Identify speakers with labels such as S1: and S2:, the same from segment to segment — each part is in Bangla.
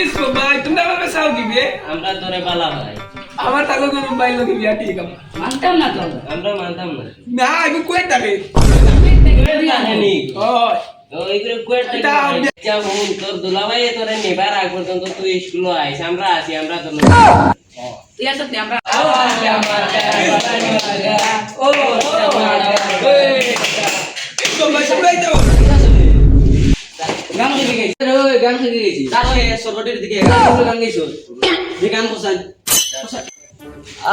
S1: इसको भाई तुमने আমার সাও কি বে
S2: আমরা তোরে পালা ভাই
S1: আমার তাকো কোন মোবাইল লাগি বিয়া ঠিক আছে
S2: মানতাম না তো আমরা মানতাম না
S1: না আমি কই থাকে
S2: কাহিনী
S1: ওই
S2: তো এইগুলো কোয়েট যা ফোন তোর দুলাভাই তোরে নেবার আগ পর্যন্ত তুই স্কুল আইস আমরা আসি আমরা তো
S3: ইয়া সত্যি আমরা
S1: ও इसको भाई सुनाई दो
S2: গান শিখে গেছি ওই গান শিখে গেছি তাহলে সরবটির দিকে গান গাইছো যে গান কোসান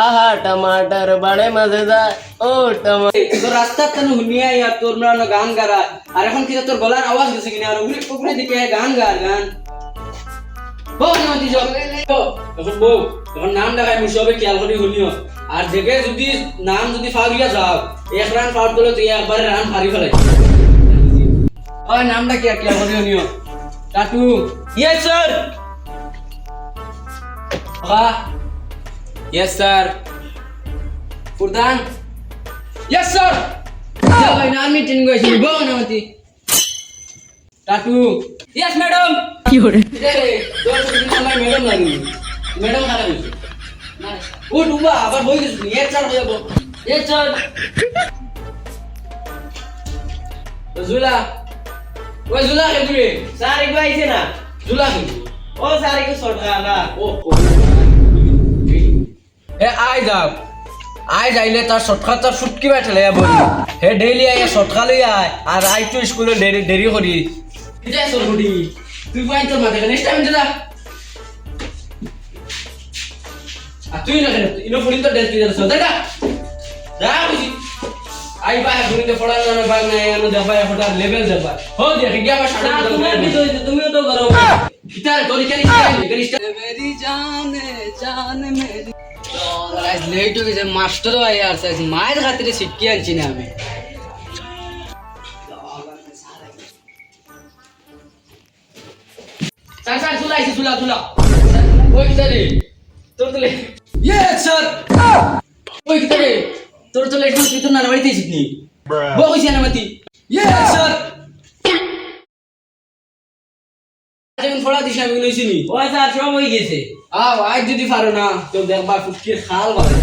S2: আহা টমাটার বড়ে মজেদার ও টমাটার তো রাস্তা তন হুনিয়া ইয়ার তোর না গান গারা আর এখন কি তোর গলার আওয়াজ গেছে কিনা আর উড়ে উপরে দিকে গান গার গান বউ নামতি যাও এখন বউ এখন নাম লাগাই মুসবে খেয়াল করি হুনিও আর জেগে যদি নাম যদি ফাগিয়া যাও এক রান ফাউট করলে তুই একবার রান ফারি ফেলাই ওই নামটা কি আর খেয়াল করি হুনিও টাটু ইয়েস স্যার বাহ यस सर फुरदान यस सर भाई नाम मीटिंग गई बो नामती टाटू यस मैडम
S3: কি হরে
S2: दो दिन में मैडम लगी मैडम खाना गई ओ डूबा আবার বই গেছ এক চার হয়ে যাবো এক চার জুলা ওই জুলা কে তুই স্যার একবার আইছে না জুলা কে ও স্যার একটু শর্ট না ও হে আই যাও আই যাইলে তার শর্টকাট তার সুটকি বাইঠলে বলি হে ডেইলি আই শর্টকাট লই আয় আর আই তো স্কুলে দেরি করি কিটা সরবডি তুই পাই তোর মাথা নেক্সট টাইম যা আর তুই না ইনো ফুলিন তো ডেস দিছস দাদা যা বুঝি আই বাই ফুলিতে পড়া না বাগ না এনো দেবা ফটার লেভেল দেবা হো দেখি গিয়া বা সাড়ে তুমিও তো করো কিটা তোর কেন মেরি জান মেরি आज लेट हो गए मास्टर भाई यार से मार खातिर सिटकी आंची ना हमें सर सर सुला ओए किधर है तोर तो ले ये सर ओए किधर है तोर तो लेट में तू ना नवड़ी थी सिटनी वो कैसे ना मती ये सर যেমন ফড়া দিছ আমি লইছিনি ও স্যার সব হই গেছে আজ যদি পারো না তো দেখবা ফুটকির খাল বাড়ে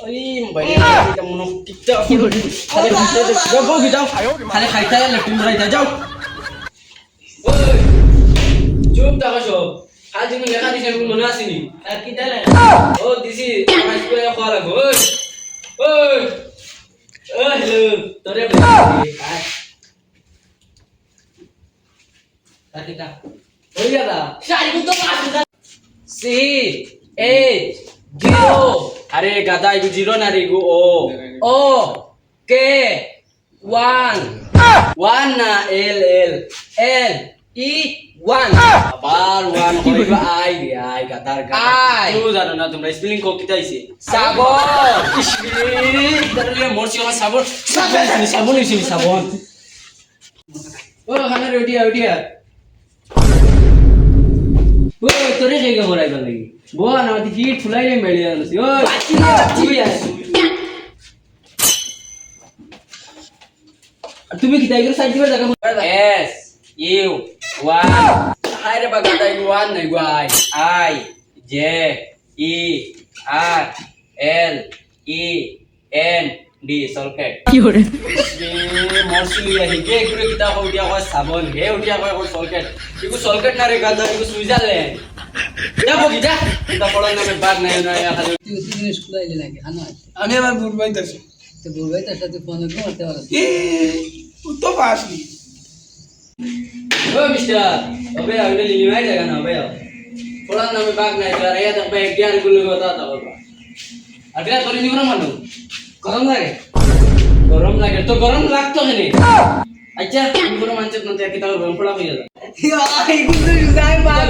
S2: ওই মোবাইল এটা মনে টিকটা খালি ভিতরে যাও যাও খালি খাইতা লেফটিন রাইতা যাও ওই চুপ থাকো সব আজ তুমি লেখা দিছ আমি মনে আসেনি আর কি তাহলে ও দিছি আমার স্কুলে খাওয়া লাগো ওই ওই hello tore Tatika oh iya dah shari untuk masuk C H 0 are gada ibu 0 na ibu O K 1 na L E 1 আবার 1 হইবা আই আই গাদার গাদা তুই জানো না তোমরা স্পেলিং কো কিটা আইছে সাবন ইসবি তাহলে মোরছি আমার সাবন ইসবি সাবন ও হানা রেডিয়া ও তোরে জায়গা বড়াইবা লাগি বো না মতি কি ফুলাইলে মেলি আনছি ও তুই আস তুমি কিটা ইগো সাইড দিবা জায়গা S U 1 Hai ba gada iwan na guai I J E R L E N D solket
S3: কি হরে
S2: মরসলি আহি কে করে কিতা কও দিয়া কয় সাবন হে উঠিয়া কয় solket ইকু solket না রে গাদা ইকু সুইজারল্যান্ড যা বগি যা তা পড়া নামে বাদ নাই না খালি
S4: তুই স্কুল আইলি নাকি হানা
S1: আমি আমার বুড়বাই তাছে
S4: তো বলবাই তার সাথে ফোন করতে পারছ
S1: এ তো পাসনি
S2: ও মিস্টার अबे अगले लिली में जाएगा ना अबे थोड़ा ना मैं बाग नहीं कर रहा था मैं 11 गुल्लू को बताता होगा अगला तो नहीं गरम मानो गरम लगे तो गरम लागतो है नहीं अच्छा तुम गरम मानते ना त्या किताब गरम पड़ा हो जाता
S4: यार कुछ जुजाई मार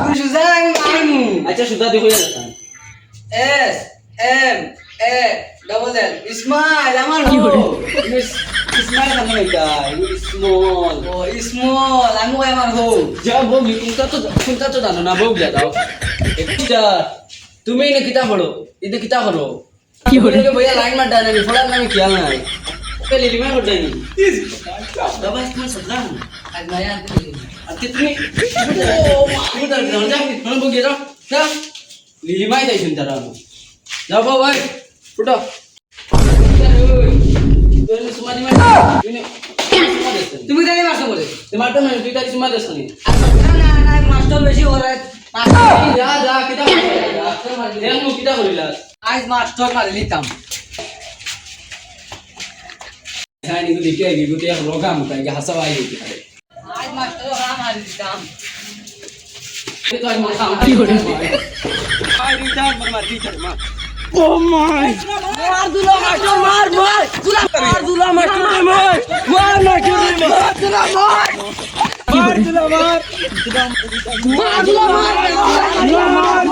S4: कुछ जुजाई मारनु
S2: अच्छा सुधा देखो जाता
S4: S M A double L smile আমার হো
S2: स्माइल करने लगा स्मॉल
S4: ও স্মল আমি আমার হো
S2: जब वो कुंता तो जानो ना बोग जाता हो अच्छा तुम्हें इन्हें किताब पढ़ो इधर किताब करो
S3: কি হরে
S2: भैया लाइन में डालने में फड़ा ना में क्या ना है पहले लिमा कर देनी दबा इसमें सदरा
S4: आज नया आदमी
S2: अति तुम्ही उधर जाओ जा हम बगे जाओ जा लिमा ही जाई सुनता रहा जाओ भाई उठो तुझे समाधि में
S4: তুমি জানি মাস্টার বলে
S2: टमाटो में तुझे तारी समाधि सुनी
S4: না না মাস্টার বেশি ওরে
S2: जा जा किता देख मु किता करिला
S4: আজ মাস্টার মারি লিতাম
S2: खानी को दिखे कि गुते रोगा मुता के हसवा आई थी
S4: আজ মাস্টার ওরা মারি লিতাম
S2: ये तो आज मर खाम की हो रही आई टीचर मर टीचर मां ओ माय
S4: মার দুলা মাস্টার মার মার দুলা
S2: मार दूला मार मार ना क्यों नहीं मार
S4: দুলা মার
S2: मार दूला मार
S4: মার দুলা মার